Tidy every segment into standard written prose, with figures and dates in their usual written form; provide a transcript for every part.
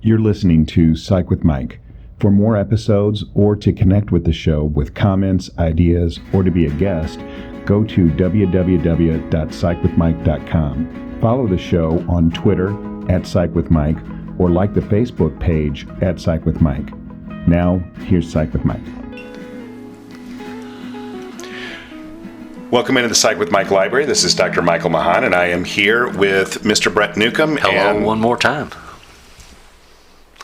You're listening to Psych with Mike. For more episodes or to connect with the show with comments, ideas, or to be a guest, go to www.psychwithmike.com. Follow the show on Twitter @PsychWithMike or like the Facebook page @PsychWithMike. Now, here's Psych with Mike. Welcome into the Psych with Mike Library. This is Dr. Michael Mahan, and I am here with Mr. Brett Newcomb. Hello, one more time.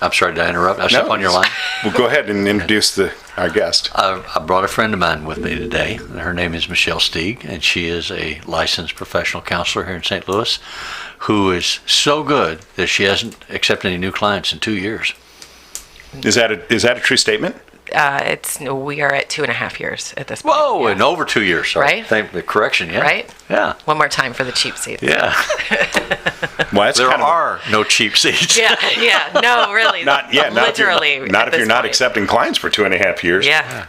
I'm sorry, did I interrupt? I was up on your line. Well, go ahead and introduce our guest. I brought a friend of mine with me today. Her name is Michelle Stieg, and she is a licensed professional counselor here in St. Louis who is so good that she hasn't accepted any new clients in 2 years. Is that a true statement? We are at 2.5 years at this point. Whoa, yeah. and over 2 years. Sorry. Right? Thank the correction, yeah. Right? Yeah. One more time for the cheap seats. Yeah. Well, There are no cheap seats. Yeah, no, really. Literally. Not if you're not accepting clients for 2.5 years. Yeah.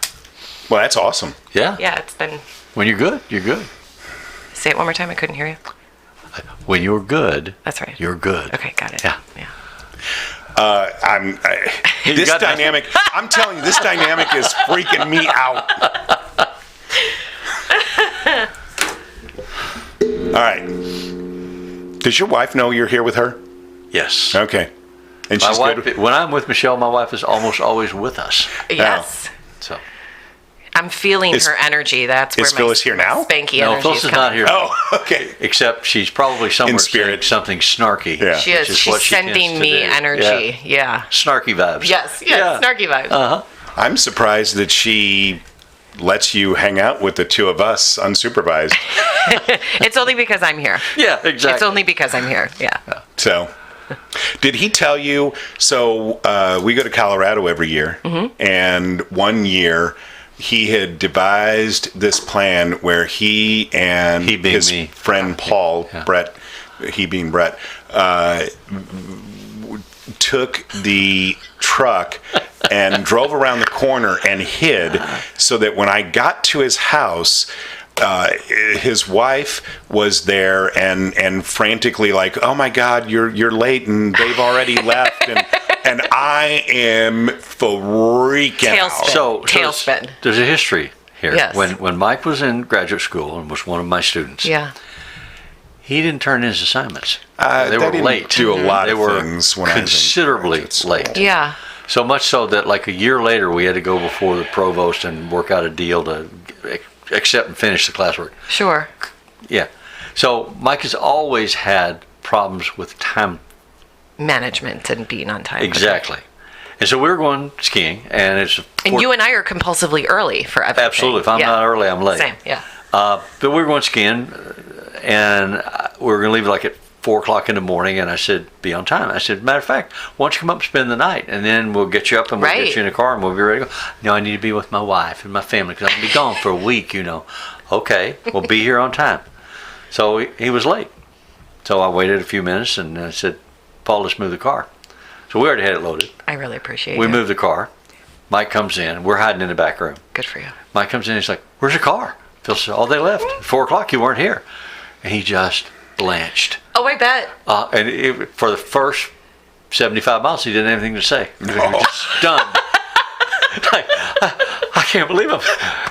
Well, that's awesome. Yeah. Yeah, it's been. When you're good, you're good. Say it one more time. I couldn't hear you. When you're good, That's right. you're good. Okay, got it. Yeah. This dynamic, I'm telling you, this dynamic is freaking me out. All right. Does your wife know you're here with her? Yes. Okay. And she's My wife, good. when I'm with Michelle, my wife is almost always with us. Yes. So. I'm feeling her energy. That's where is Phyllis here now? Spanky No, energy Phyllis is not here. Oh, okay. Except she's probably somewhere In spirit. saying something snarky. Yeah. She is. which She's what she tends sending to me do. energy. Yeah. Snarky vibes. Yes. Yeah. Snarky vibes. Uh-huh. I'm surprised that she lets you hang out with the two of us unsupervised. It's only because I'm here. Yeah, exactly. It's only because I'm here. Yeah. So, did he tell you? So, we go to Colorado every year, and one year he had devised this plan where he and He being his me. friend Paul, Yeah. Brett, he being Brett, took the truck and drove around the corner and hid, so that when I got to his house, his wife was there and frantically like, "Oh my God, you're late and they've already left," and I am freaking out. Tailspin. So Tailspin. there's a history here. Yes. When Mike was in graduate school and was one of my students, Yeah. he didn't turn in his assignments. They were didn't late. do a lot they of were things when I was in considerably graduate school. late. Yeah. So much so that like a year later we had to go before the provost and work out a deal to accept and finish the classwork. Sure. Yeah. So Mike has always had problems with time. Management and being on time. Exactly. And so we were going skiing, and it's And you and I are compulsively early for everything. absolutely. If I'm Yeah. not early, I'm late. Same. Yeah. But we were going skiing, and we were going to leave like at 4 o'clock in the morning. And I said, "Be on time." I said, "Matter of fact, why don't you come up and spend the night, and then we'll get you up and we'll Right. get you in a car and we'll be ready to go." "No, I need to be with my wife and my family because I'm going to be gone for a week, you know." "Okay, we'll be here on time." So he was late. So I waited a few minutes and I said, "Paul, let's move the car." So we already had it loaded. I really appreciate We it. moved the car. Mike comes in. We're hiding in the back room. Good for you. Mike comes in. He's like, "Where's your car?" Phil said, "Oh, they left. 4 o'clock. You weren't here." And he just blanched. Oh, I bet. For the first 75 miles, he didn't have anything to say. He was just stunned. Like, I can't believe it.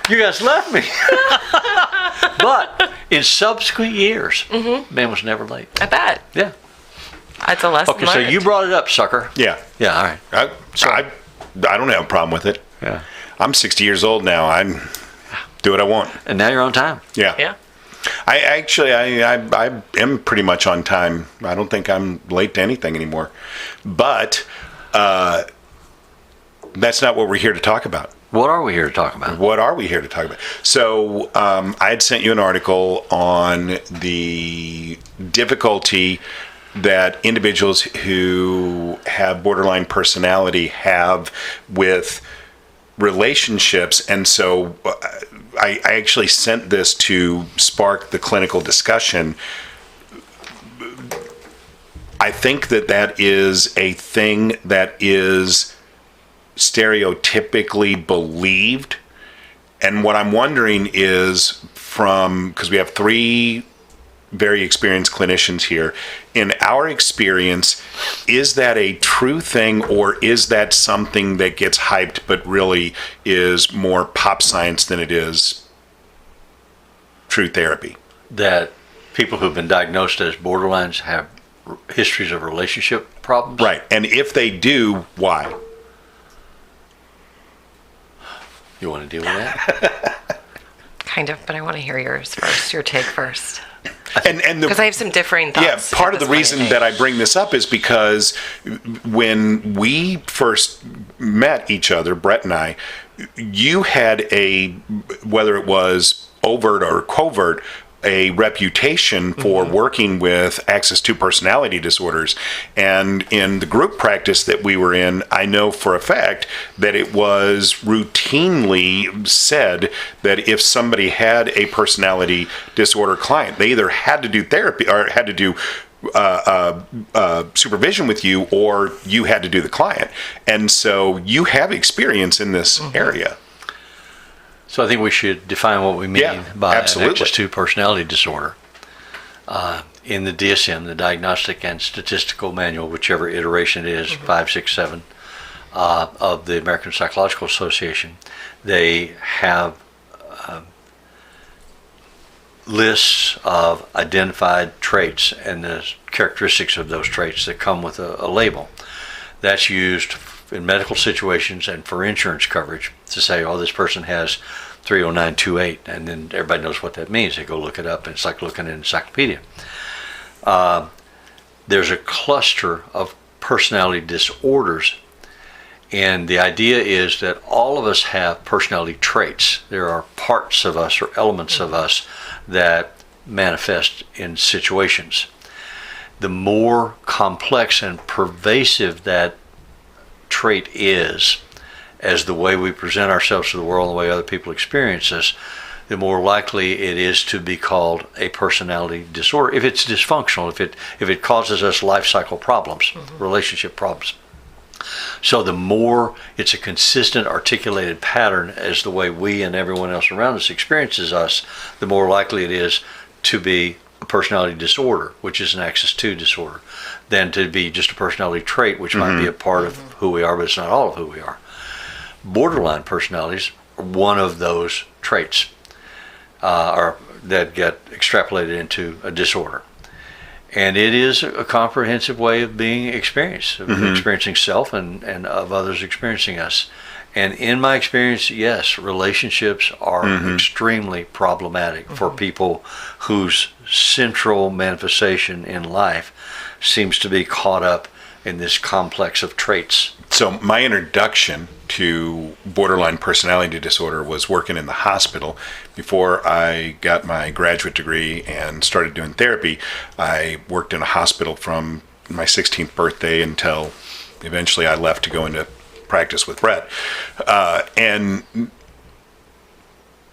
You guys left me. But in subsequent years, man was never late. I bet. Yeah. That's a lesson Okay, so learned. you brought it up, sucker. Yeah. Yeah, all right. I don't have a problem with it. Yeah. I'm 60 years old now. I do what I want. And now you're on time. Yeah. Yeah. I actually am pretty much on time. I don't think I'm late to anything anymore. But that's not what we're here to talk about. What are we here to talk about? What are we here to talk about? So I had sent you an article on the difficulty that individuals who have borderline personality have with relationships. And so I actually sent this to spark the clinical discussion. I think that is a thing that is stereotypically believed. And what I'm wondering is because we have 3 very experienced clinicians here. In our experience, is that a true thing, or is that something that gets hyped but really is more pop science than it is true therapy? That people who've been diagnosed as borderlines have histories of relationship problems? Right. And if they do, why? You want to deal with that? Kind of, but I want to hear yours first, your take first. And Because I have some differing thoughts. yeah, part of at the this point. reason that I bring this up is because when we first met each other, Brett and I, you had whether it was overt or covert, a reputation for working with access to personality disorders. And in the group practice that we were in, I know for a fact that it was routinely said that if somebody had a personality disorder client, they either had to do therapy or had to do supervision with you, or you had to do the client. And so you have experience in this area. So I think we should define what we mean Yeah, by an absolutely. access to personality disorder. In the DSM, the Diagnostic and Statistical Manual, whichever iteration it is, 5, 6, 7, of the American Psychological Association, they have lists of identified traits and the characteristics of those traits that come with a label. That's used in medical situations and for insurance coverage to say, oh, this person has 30928, and then everybody knows what that means. They go look it up, and it's like looking in an encyclopedia. There's a cluster of personality disorders, and the idea is that all of us have personality traits. There are parts of us or elements of us that manifest in situations. The more complex and pervasive that trait is, as the way we present ourselves to the world and the way other people experience us, the more likely it is to be called a personality disorder if it's dysfunctional, if it causes us life cycle problems, relationship problems. So the more it's a consistent articulated pattern as the way we and everyone else around us experiences us, the more likely it is to be a personality disorder, which is an access to disorder, than to be just a personality trait, which might be a part of who we are, but it's not all of who we are. Borderline personalities are one of those traits that get extrapolated into a disorder. And it is a comprehensive way of being experienced, of experiencing self and of others experiencing us. And in my experience, yes, relationships are extremely problematic for people whose central manifestation in life seems to be caught up in this complex of traits. So my introduction to borderline personality disorder was working in the hospital. Before I got my graduate degree and started doing therapy, I worked in a hospital from my 16th birthday until eventually I left to go into practice with Brett. And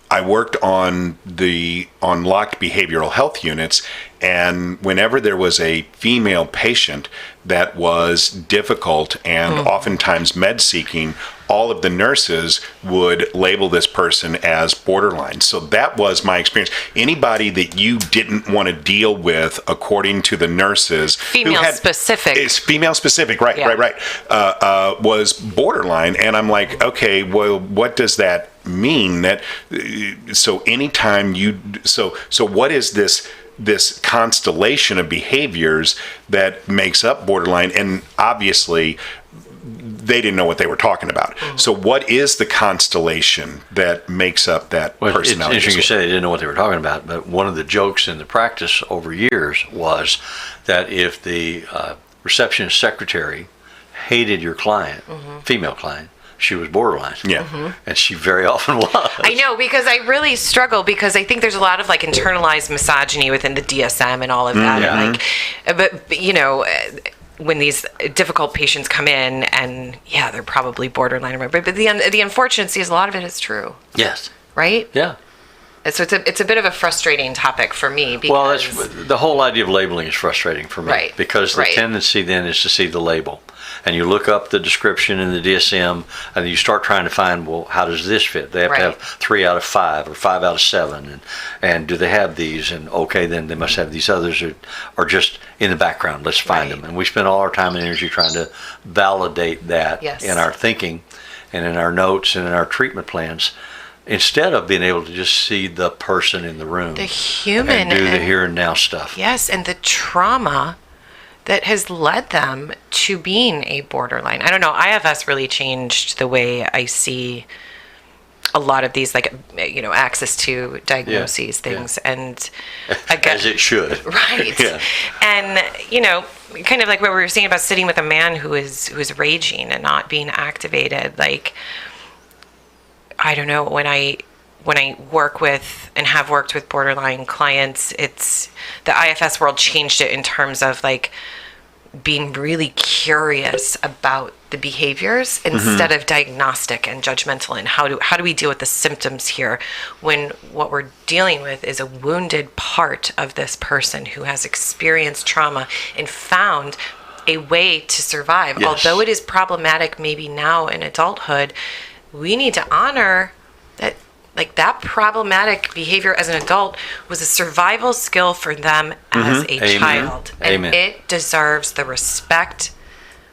I worked on locked behavioral health units, and whenever there was a female patient that was difficult and oftentimes med seeking, all of the nurses would label this person as borderline. So that was my experience. Anybody that you didn't want to deal with, according to the nurses, Female specific. It's female specific, right, Yeah. right, was borderline. And I'm like, okay, well, what does that mean? That so anytime so what is this constellation of behaviors that makes up borderline? And obviously they didn't know what they were talking about. So what is the constellation that makes up that Well, it's personality interesting you disorder? say they didn't know what they were talking about, but one of the jokes in the practice over years was that if the receptionist secretary hated your client, female client, she was borderline. Yeah. And she very often was. I know, because I really struggle, because I think there's a lot of like internalized misogyny within the DSM and all of that. And, like, but you know, when these difficult patients come in, and yeah, they're probably borderline, but the unfortunate is a lot of it is true, Yes. right? Yeah. So it's a bit of a frustrating topic for me because Well, that's the whole idea of labeling is frustrating for me, Right, because the right. tendency then is to see the label, and you look up the description in the DSM, and you start trying to find, well, how does this fit? They have to Right. have 3 out of 5 or 5 out of 7, and do they have these? And okay, then they must have these others are just in the background. Let's find Right. them, and we spend all our time and energy trying to validate that Yes. in our thinking, and in our notes, and in our treatment plans, instead of being able to just see the person in the room the human and do the and- here and now stuff. Yes, and the trauma that has led them to being a borderline. I don't know. IFS really changed the way I see a lot of these, like, access to diagnoses, Yeah. things. And again, As it should. right. Yeah. And, kind of like what we were saying about sitting with a man who is raging and not being activated. Like, I don't know, when I work with and have worked with borderline clients, it's the IFS world changed it in terms of like being really curious about the behaviors instead of diagnostic and judgmental, and how do we deal with the symptoms here when what we're dealing with is a wounded part of this person who has experienced trauma and found a way to survive. Yes. Although it is problematic maybe now in adulthood, we need to honor that, like, that problematic behavior as an adult was a survival skill for them as a Amen. child. And Amen. it deserves the respect.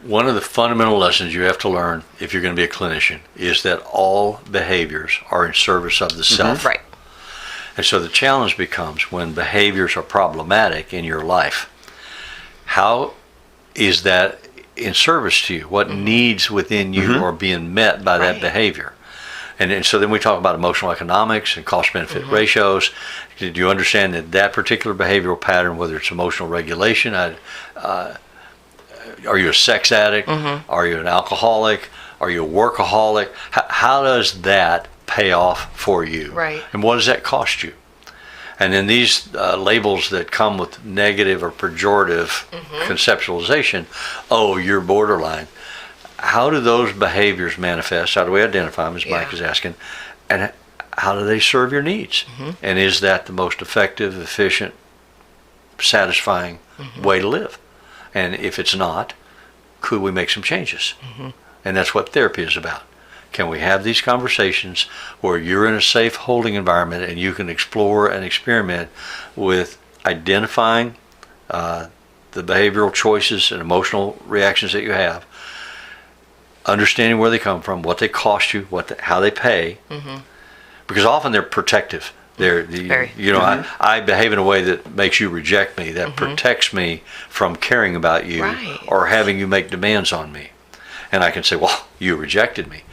One of the fundamental lessons you have to learn if you're going to be a clinician is that all behaviors are in service of the self. Right. And so the challenge becomes, when behaviors are problematic in your life, how is that in service to you? What needs within you are being met by that Right. behavior? And so then we talk about emotional economics and cost-benefit ratios. Do you understand that particular behavioral pattern, whether it's emotional regulation, are you a sex addict? Are you an alcoholic? Are you a workaholic? How does that pay off for you? Right. And what does that cost you? And then these labels that come with negative or pejorative conceptualization, oh, you're borderline. How do those behaviors manifest? How do we identify them, as Mike Yeah. is asking? And how do they serve your needs? And is that the most effective, efficient, satisfying way to live? And if it's not, could we make some changes? And that's what therapy is about. Can we have these conversations where you're in a safe holding environment and you can explore and experiment with identifying the behavioral choices and emotional reactions that you have, understanding where they come from, what they cost you, how they pay, because often they're protective. Very. I behave in a way that makes you reject me, that protects me from caring about you Right. or having you make demands on me. And I can say, well, you rejected me.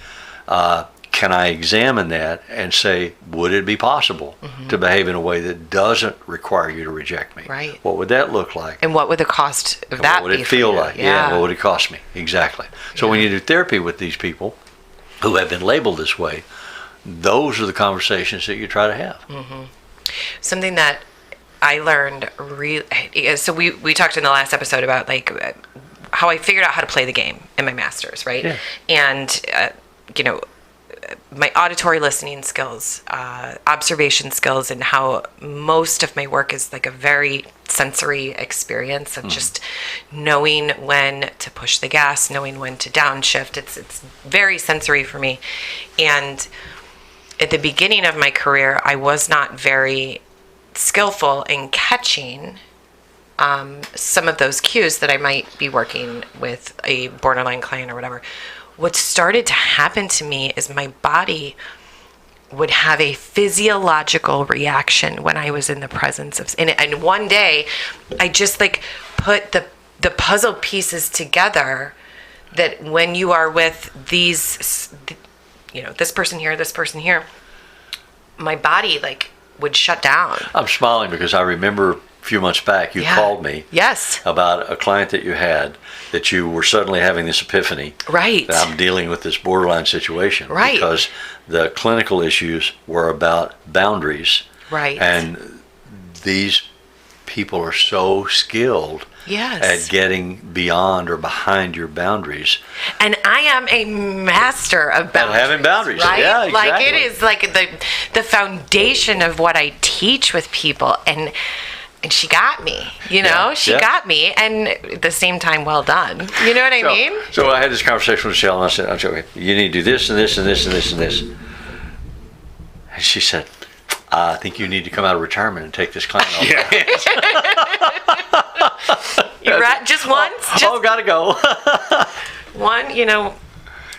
Can I examine that and say, would it be possible to behave in a way that doesn't require you to reject me? Right. What would that look like? And what would the cost of And that what would be it for feel you? like? Yeah. What would it cost me? Exactly. So when you do therapy with these people who have been labeled this way, those are the conversations that you try to have. Something that I learned so we talked in the last episode about like how I figured out how to play the game in my master's, right? Yeah. And my auditory listening skills, observation skills, and how most of my work is like a very sensory experience of just knowing when to push the gas, knowing when to downshift. It's very sensory for me. And at the beginning of my career, I was not very skillful in catching some of those cues that I might be working with a borderline client or whatever. What started to happen to me is my body would have a physiological reaction when I was in the presence of, and one day I just like put the puzzle pieces together that when you are with these, this person here, my body like would shut down. I'm smiling because I remember a few months back you called me Yes. about a client that you had, that you were suddenly having this epiphany. Right. That I'm dealing with this borderline situation. Right. Because the clinical issues were about boundaries. Right. And these people are so skilled Yes. at getting beyond or behind your boundaries. And I am a master of boundaries. having boundaries, right? yeah, Like it exactly. is like the foundation of what I teach with people, and she got me. You know, Yeah, she yeah. got me, and at the same time, well done. You know what I mean? So I had this conversation with Michelle, and I said, okay, you need to do this and this and this and this and this. And she said, I think you need to come out of retirement and take this client off. You're right. Just once. Just Gotta go. one. You know,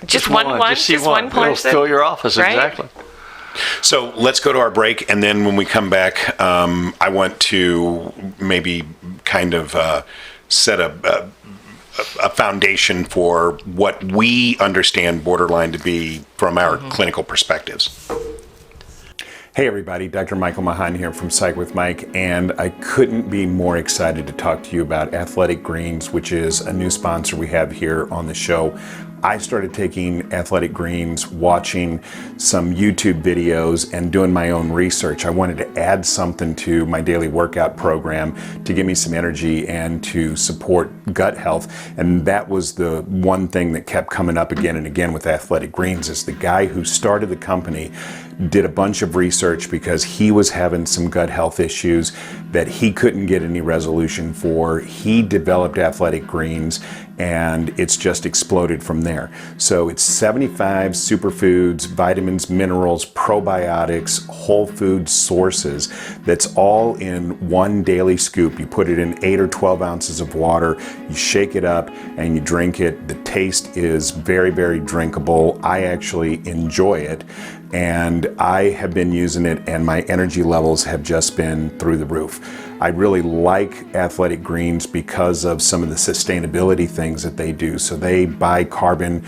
just one. Just see Just one It'll person. fill your office, right? exactly. So let's go to our break, and then when we come back, I want to maybe kind of set a foundation for what we understand borderline to be from our clinical perspectives. Hey everybody, Dr. Michael Mahan here from Psych with Mike, and I couldn't be more excited to talk to you about Athletic Greens, which is a new sponsor we have here on the show. I started taking Athletic Greens, watching some YouTube videos and doing my own research. I wanted to add something to my daily workout program to give me some energy and to support gut health. And that was the one thing that kept coming up again and again with Athletic Greens is the guy who started the company did a bunch of research because he was having some gut health issues that he couldn't get any resolution for. He developed Athletic Greens, and it's just exploded from there. So it's 75 superfoods, vitamins, minerals, probiotics, whole food sources that's all in one daily scoop. You put it in 8 or 12 ounces of water, you shake it up, and you drink it. The taste is very, very drinkable. I actually enjoy it, and I have been using it, and my energy levels have just been through the roof. I really like Athletic Greens because of some of the sustainability things that they do. So they buy carbon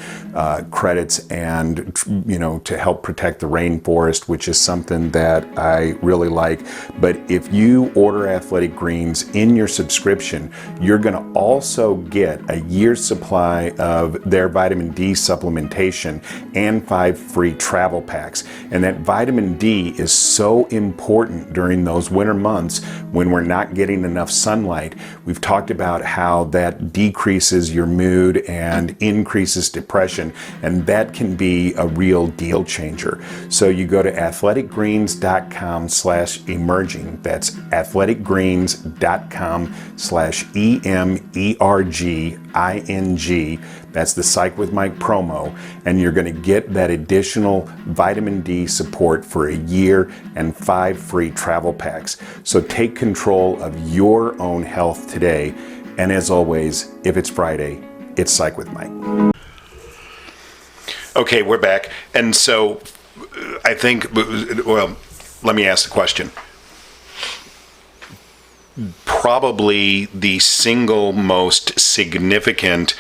credits and, to help protect the rainforest, which is something that I really like. But if you order Athletic Greens in your subscription, you're going to also get a year's supply of their vitamin D supplementation and 5 free travel packs. And that vitamin D is so important during those winter months when we're not getting enough sunlight. We've talked about how that decreases your mood and increases depression, and that can be a real deal changer. So you go to athleticgreens.com/emerging. That's athleticgreens.com/EMERGING. That's the Psych with Mike promo, and you're going to get that additional vitamin D support for a year and 5 free travel packs. So take control of your own health today. And as always, if it's Friday, it's Psych with Mike. Okay, we're back. And so I think, well, let me ask the question. Probably the single most significant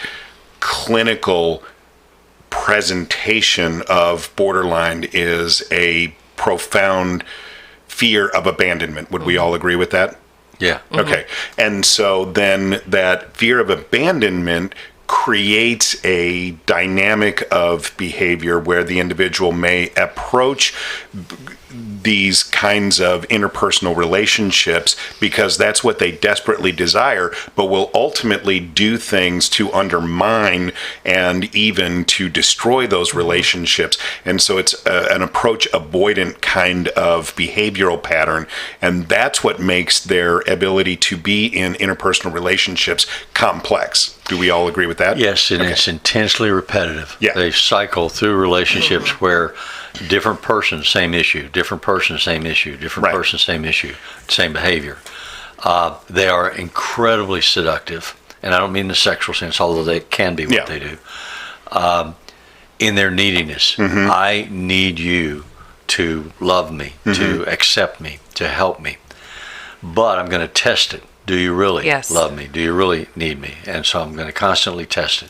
clinical presentation of borderline is a profound fear of abandonment. Would we all agree with that? Yeah. Okay. And so then that fear of abandonment creates a dynamic of behavior where the individual may approach these kinds of interpersonal relationships because that's what they desperately desire, but will ultimately do things to undermine and even to destroy those relationships. And so it's an approach avoidant kind of behavioral pattern, and that's what makes their ability to be in interpersonal relationships complex. Do we all agree with that? Yes, and Okay. it's intensely repetitive. Yeah. They cycle through relationships where different person, same issue, different person, same issue, different Right. person, same issue, same behavior. They are incredibly seductive, and I don't mean the sexual sense, although they can be what Yeah. they do, in their neediness. I need you to love me, to accept me, to help me, but I'm going to test it. Do you really Yes. love me? Do you really need me? And so I'm going to constantly test it.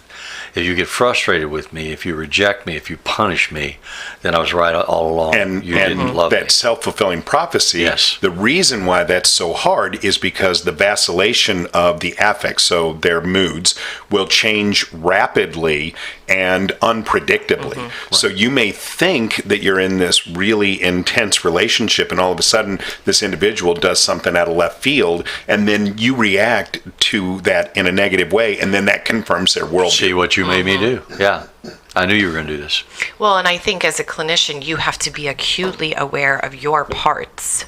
If you get frustrated with me, if you reject me, if you punish me, then I was right all along. And you didn't love that me. self-fulfilling prophecy, Yes. the reason why that's so hard is because the vacillation of the affects, so their moods, will change rapidly and unpredictably. So you may think that you're in this really intense relationship, and all of a sudden this individual does something out of left field, and then you react to that in a negative way, and then that confirms their worldview. See what you made me do. Yeah. I knew you were going to do this. Well, and I think as a clinician, you have to be acutely aware of your parts,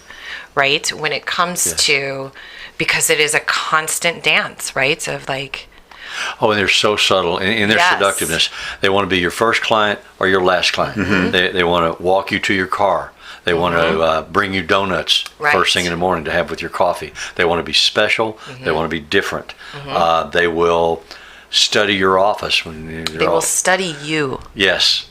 right? When it comes Yes. to, because it is a constant dance, right? Of like, Oh, and they're so subtle in their Yes. seductiveness. They want to be your first client or your last client. They want to walk you to your car. They want to bring you donuts Right. first thing in the morning to have with your coffee. They want to be special. They want to be different. They will study your office when they will study you. Yes.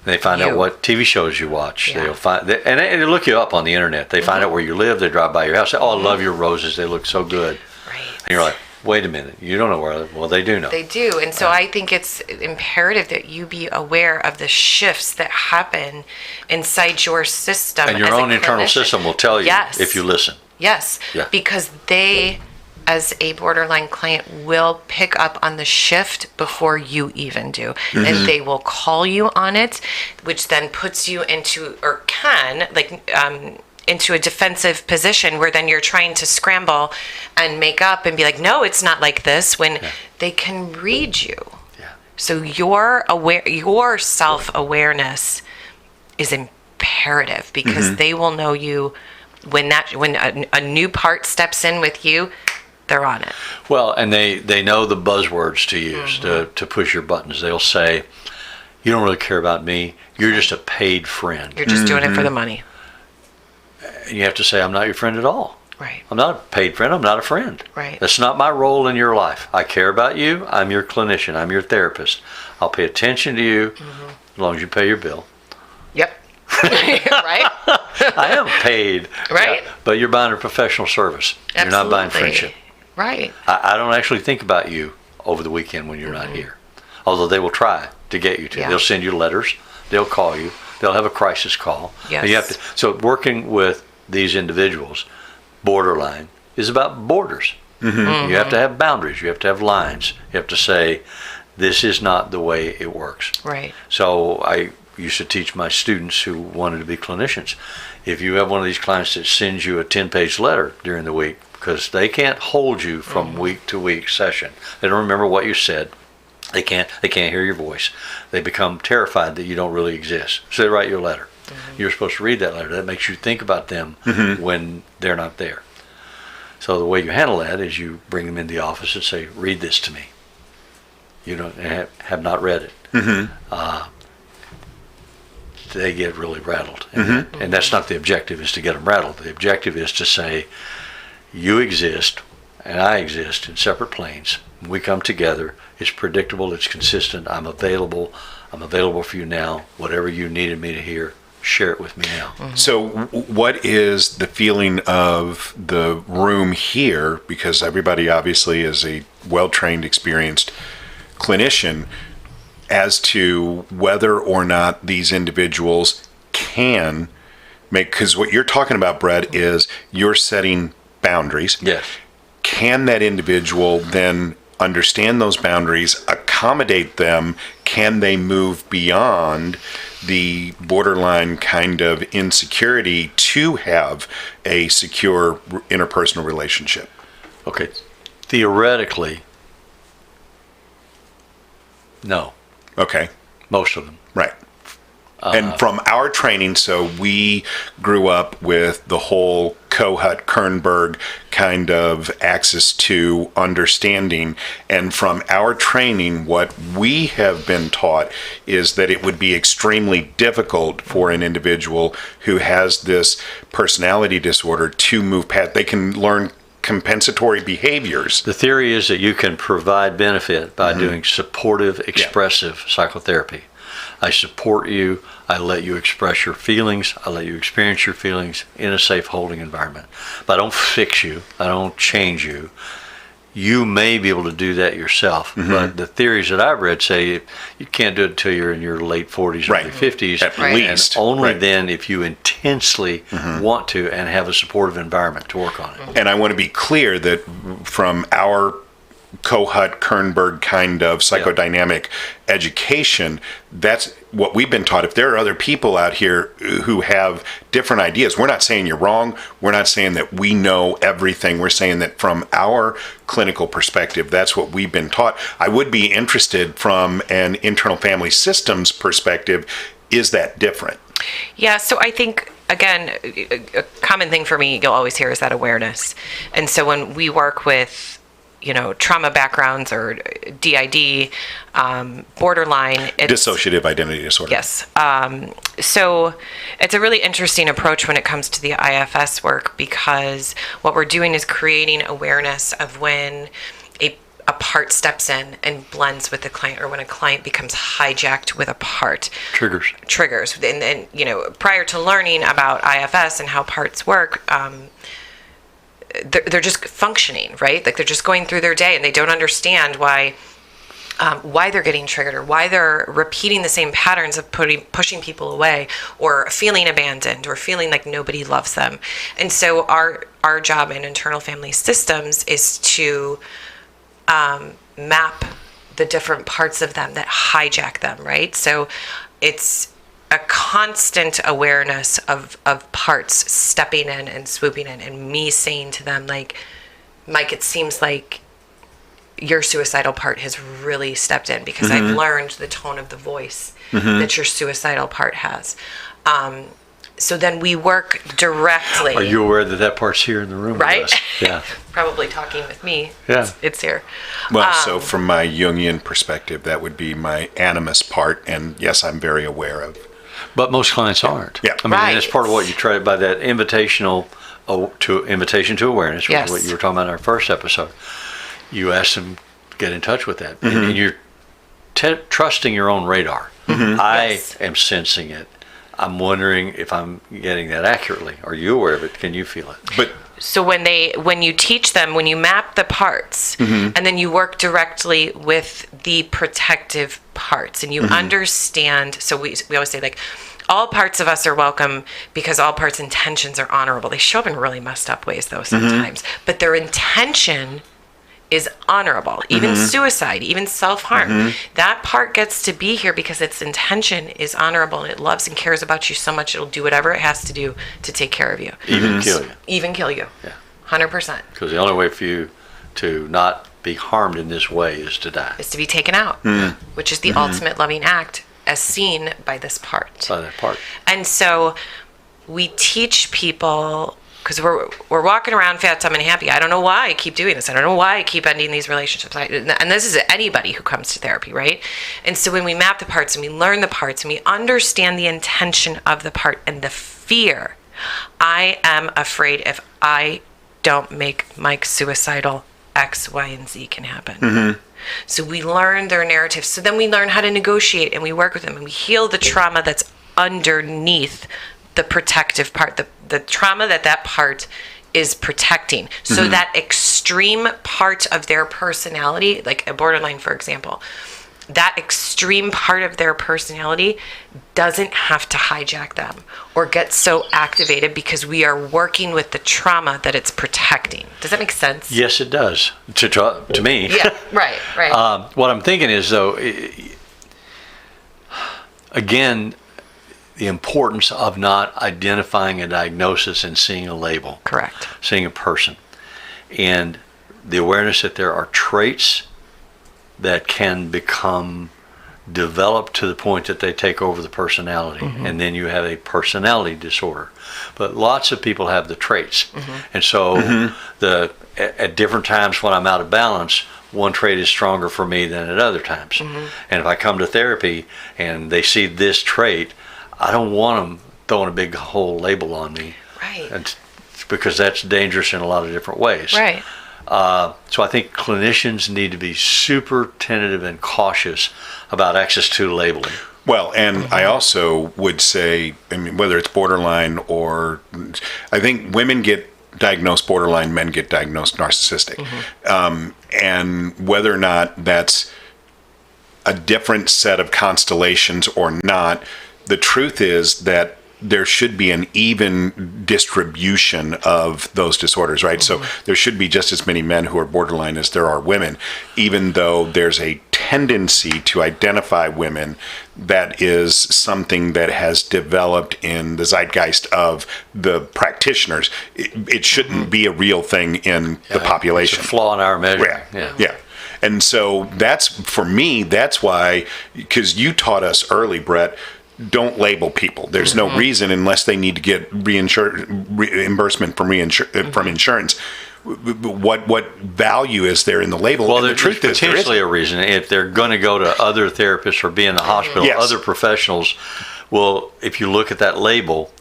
They find out You. what TV shows you watch. Yeah. They'll find and they look you up on the internet. They find out where you live. They drive by your house. Say, "Oh, I love your roses. They look so good." Right. And you're like, "Wait a minute. You don't know where I live." Well, they do know. They do. And so I think it's imperative that you be aware of the shifts that happen inside your system. And your as a own internal clinician. system will tell you Yes. if you listen. Yes. Yeah. Because they, as a borderline client, will pick up on the shift before you even do. And they will call you on it, which then puts you into, or can, into a defensive position where then you're trying to scramble and make up and be like, no, it's not like this, when they can read you. Yeah. So your self-awareness is imperative, because they will know you when a new part steps in with you, they're on it. Well, and they know the buzzwords to use to push your buttons. They'll say, "You don't really care about me. You're just a paid friend." You're just doing it for the money. And you have to say, "I'm not your friend at all. Right. I'm not a paid friend. I'm not a friend. Right. That's not my role in your life. I care about you. I'm your clinician. I'm your therapist. I'll pay attention to you as long as you pay your bill." Yep. Right? I am paid. Right. But you're buying a professional service. You're not buying Absolutely. friendship. Right. I don't actually think about you over the weekend when you're not here. Although they will try to get you to. Yeah. They'll send you letters. They'll call you. They'll have a crisis call. Yes. And you have to, so working with these individuals, borderline, is about borders. You have to have boundaries. You have to have lines. You have to say, this is not the way it works. Right. So I used to teach my students who wanted to be clinicians, if you have one of these clients that sends you a 10-page letter during the week, because they can't hold you from week to week session. They don't remember what you said. They can't hear your voice. They become terrified that you don't really exist. So they write you a letter. You're supposed to read that letter. That makes you think about them when they're not there. So the way you handle that is you bring them in the office and say, "Read this to me." You don't have not read it. They get really rattled. And that's not the objective, is to get them rattled. The objective is to say, you exist and I exist in separate planes. We come together. It's predictable. It's consistent. I'm available. I'm available for you now. Whatever you needed me to hear, share it with me now. So what is the feeling of the room here? Because everybody obviously is a well-trained, experienced clinician, as to whether or not these individuals can make, because what you're talking about, Brett, is you're setting boundaries. Yes. Can that individual then understand those boundaries, accommodate them? Can they move beyond the borderline kind of insecurity to have a secure interpersonal relationship? Okay. Theoretically, no. Okay. Most of them. Right. And from our training, so we grew up with the whole Kohut-Kernberg kind of access to understanding. And from our training, what we have been taught is that it would be extremely difficult for an individual who has this personality disorder to move past. They can learn compensatory behaviors. The theory is that you can provide benefit by doing supportive, expressive psychotherapy. I support you. I let you express your feelings. I let you experience your feelings in a safe holding environment. But I don't fix you. I don't change you. you may be able to do that yourself. But the theories that I've read say you can't do it until you're in your late 40s or Right. early 50s. At Right. least. And only Right. then if you intensely want to and have a supportive environment to work on it. And I want to be clear that from our Kohut, Kernberg kind of psychodynamic education, that's what we've been taught. If there are other people out here who have different ideas, we're not saying you're wrong. We're not saying that we know everything. We're saying that from our clinical perspective, that's what we've been taught. I would be interested from an internal family systems perspective, is that different? Yeah, so I think, again, a common thing for me you'll always hear is that awareness. And so when we work with, trauma backgrounds or DID, borderline, it's, Dissociative identity disorder. yes. So it's a really interesting approach when it comes to the IFS work, because what we're doing is creating awareness of when a part steps in and blends with the client, or when a client becomes hijacked with a part. Triggers. And prior to learning about IFS and how parts work, they're just functioning, right? Like they're just going through their day and they don't understand why they're getting triggered, or why they're repeating the same patterns of pushing people away, or feeling abandoned, or feeling like nobody loves them. And so our job in internal family systems is to map the different parts of them that hijack them, right? So it's a constant awareness of parts stepping in and swooping in, and me saying to them, like, Mike, it seems like your suicidal part has really stepped in, because I've learned the tone of the voice that your suicidal part has. So then we work directly. Are you aware that part's here in the room Right? with us? Yeah. Probably talking with me. Yeah. It's here. Well, so from my Jungian perspective, that would be my animus part, and yes, I'm very aware of. But most clients aren't. Yeah. I mean, Right. and it's part of what you try by that invitation to awareness, which Yes. is what you were talking about in our first episode. You ask them to get in touch with that, and you're trusting your own radar. I Yes. am sensing it. I'm wondering if I'm getting that accurately. Are you aware of it? Can you feel it? But So when you teach them, when you map the parts, and then you work directly with the protective parts, and you understand, so we always say, like, all parts of us are welcome, because all parts' intentions are honorable. They show up in really messed up ways, though, sometimes. But their intention is honorable. Even suicide, even self-harm. That part gets to be here because its intention is honorable, and it loves and cares about you so much it'll do whatever it has to do to take care of you. Even kill you. Even kill you. Yeah. 100%. Because the only way for you to not be harmed in this way is to die Is to be taken out, which is the ultimate loving act as seen by this part. by that part. And so we teach people, because we're walking around fat, dumb, and happy. I don't know why I keep doing this. I don't know why I keep ending these relationships. And this is anybody who comes to therapy, right? And so when we map the parts and we learn the parts and we understand the intention of the part and the fear, I am afraid if I don't make Mike suicidal, X, Y, and Z can happen. So we learn their narrative. So then we learn how to negotiate, and we work with them, and we heal the trauma that's underneath the protective part, the trauma that part is protecting. So that extreme part of their personality, like a borderline, for example, that extreme part of their personality doesn't have to hijack them or get so activated, because we are working with the trauma that it's protecting. Does that make sense? Yes, it does. To me. Yeah, right. What I'm thinking is, though, again, the importance of not identifying a diagnosis and seeing a label. Correct. Seeing a person. And the awareness that there are traits that can become developed to the point that they take over the personality. And then you have a personality disorder. But lots of people have the traits. And so at different times when I'm out of balance, one trait is stronger for me than at other times. And if I come to therapy and they see this trait, I don't want them throwing a big whole label on me. Right. And because that's dangerous in a lot of different ways. Right. So I think clinicians need to be super tentative and cautious about access to labeling. Well, and I also would say, I mean, whether it's borderline or, I think women get diagnosed borderline, men get diagnosed narcissistic. And whether or not that's a different set of constellations or not, the truth is that there should be an even distribution of those disorders, right? So there should be just as many men who are borderline as there are women, even though there's a tendency to identify women that is something that has developed in the zeitgeist of the practitioners. It shouldn't be a real thing in the population. It's a flaw in our measuring. Yeah. And so that's, for me, that's why, because you taught us early, Brett, don't label people. There's no reason, unless they need to get reimbursement from from insurance. What value is there in the label? Well, and there's potentially a reason. If they're going to go to other therapists or be in the hospital, other professionals will, if you look at that label,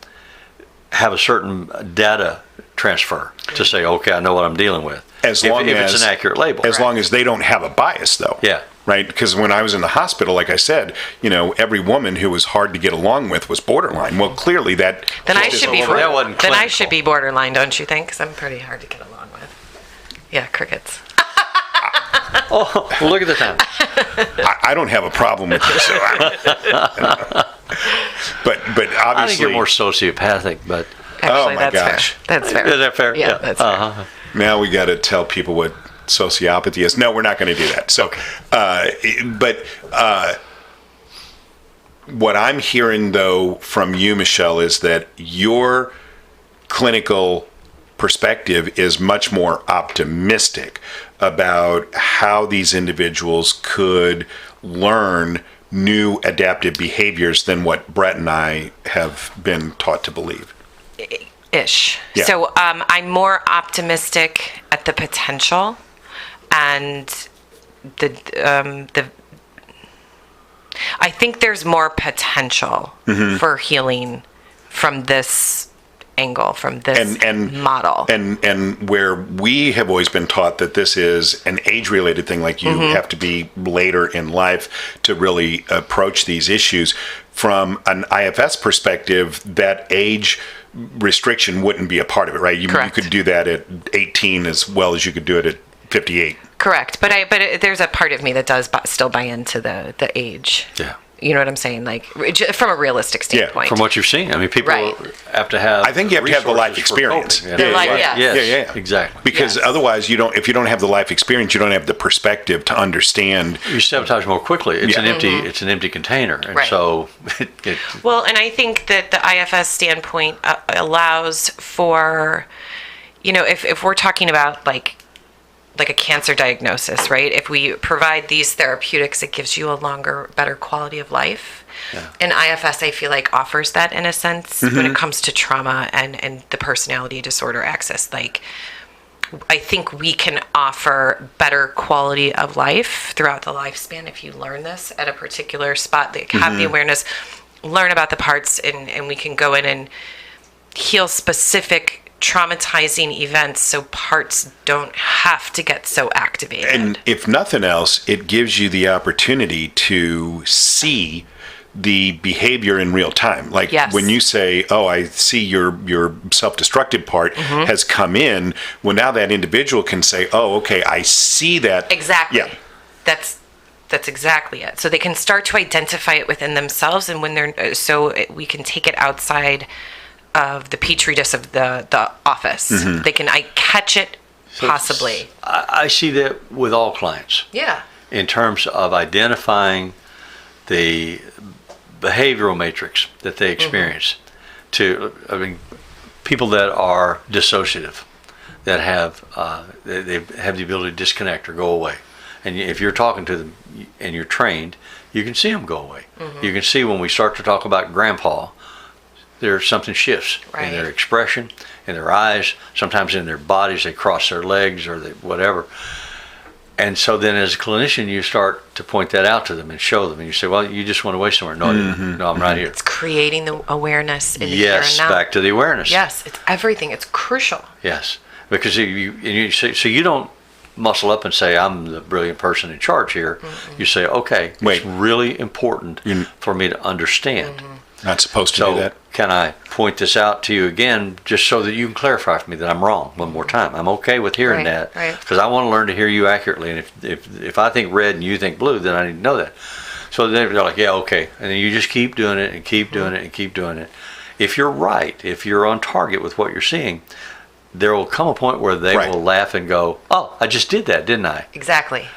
have a certain data transfer to say, okay, I know what I'm dealing with. If it's an accurate label. As long as they don't have a bias, though. Yeah. Right? Because when I was in the hospital, like I said, every woman who was hard to get along with was borderline. Well, clearly that... Then I should be that wasn't then I clinical. should be borderline, don't you think? Because I'm pretty hard to get along with. Yeah, crickets. Oh, well, look at the time. I don't have a problem with this. So but obviously... I think you're more sociopathic, but... Actually, Oh, my that's gosh. fair. That's fair. Is that fair? Yeah, that's fair. Now we got to tell people what sociopathy is. No, we're not going to do that. So, what I'm hearing, though, from you, Michelle, is that your clinical perspective is much more optimistic about how these individuals could learn new adaptive behaviors than what Brett and I have been taught to believe. Ish. Yeah. So I'm more optimistic at the potential and the I think there's more potential for healing from this angle, from this model. And where we have always been taught that this is an age-related thing, like you have to be later in life to really approach these issues. From an IFS perspective, that age restriction wouldn't be a part of it, right? You could do that at 18 as well as you could do it at 58. Correct, but there's a part of me that does still buy into the age. Yeah. You know what I'm saying? Like, from a realistic standpoint. From what you've seen, I mean, people have to have. I think you have to have the life resources for experience. coping. The life, Yes, Yeah. exactly. Because otherwise, if you don't have the life experience, you don't have the perspective to understand. You sabotage more quickly. It's Yeah. an empty container, and Right. so. Well, and I think that the IFS standpoint allows for, if we're talking about like a cancer diagnosis, right? If we provide these therapeutics, it gives you a longer, better quality of life. Yeah. And IFS, I feel like, offers that in a sense when it comes to trauma and the personality disorder axis. Like, I think we can offer better quality of life throughout the lifespan if you learn this at a particular spot. Like, have the awareness, learn about the parts, and we can go in and heal specific traumatizing events so parts don't have to get so activated. And if nothing else, it gives you the opportunity to see the behavior in real time. Like when you say, oh, I see your self-destructive part has come in, well, now that individual can say, oh, okay, I see that. Exactly. Yeah. That's exactly it. So they can start to identify it within themselves, and when we can take it outside of the petri dish of the office. They can catch it possibly. I see that with all clients. Yeah. In terms of identifying the behavioral matrix that they experience, people that are dissociative, that have they have the ability to disconnect or go away, and if you're talking to them and you're trained, you can see them go away. You can see when we start to talk about grandpa, there's something shifts in their expression, in their eyes, sometimes in their bodies. They cross their legs or whatever. And so then as a clinician, you start to point that out to them and show them. And you say, well, you just went away somewhere. No, I didn't. No, I'm right here. It's creating the awareness in the Yes, here and now. back to the awareness. Yes, it's everything. It's crucial. Yes, because you say, so you don't muscle up and say, I'm the brilliant person in charge here. You say, okay, Wait. it's really important for me to understand Not supposed to So do that. can I point this out to you again, just so that you can clarify for me that I'm wrong one more time? I'm okay with hearing Right, that right. because I want to learn to hear you accurately. And if I think red and you think blue, then I need to know that. So they're like, yeah, okay. And then you just keep doing it and keep doing it and keep doing it. If you're right, if you're on target with what you're seeing, there will come a point where they Right. will laugh and go, oh, I just did that, didn't I? Exactly.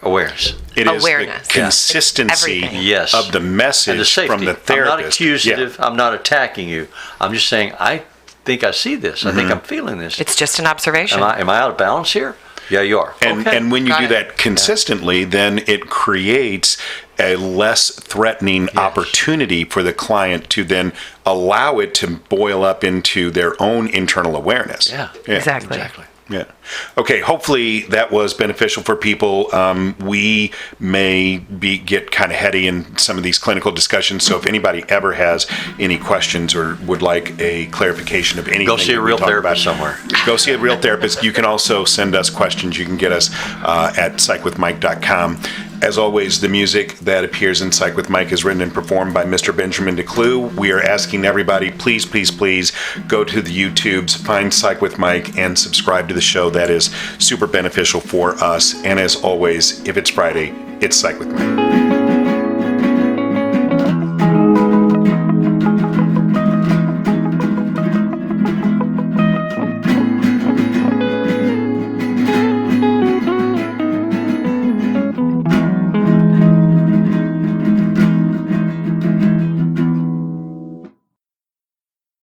Awareness. It is Awareness. the consistency It's everything. Yes. of the And the message safety. from the I'm therapist. not accusative. I'm not attacking you. I'm just saying, I think I see this. I think I'm feeling this. It's just an observation. Am I out of balance here? Yeah, you are. And, Okay. and when you Got do it. that consistently, then it creates a less threatening opportunity for the client to then allow it to boil up into their own internal awareness. Yeah. Exactly. Exactly. Yeah. Okay. Hopefully that was beneficial for people. We may get kind of heady in some of these clinical discussions. So if anybody ever has any questions or would like a clarification of anything, Go see a that we real talk therapist about, somewhere. Go see a real therapist. You can also send us questions. You can get us at psychwithmike.com. As always, the music that appears in Psych with Mike is written and performed by Mr. Benjamin DeClue. We are asking everybody, please, please, please go to the YouTubes, find Psych with Mike, and subscribe to the show. That is super beneficial for us. And as always, if it's Friday, it's Psych with Mike.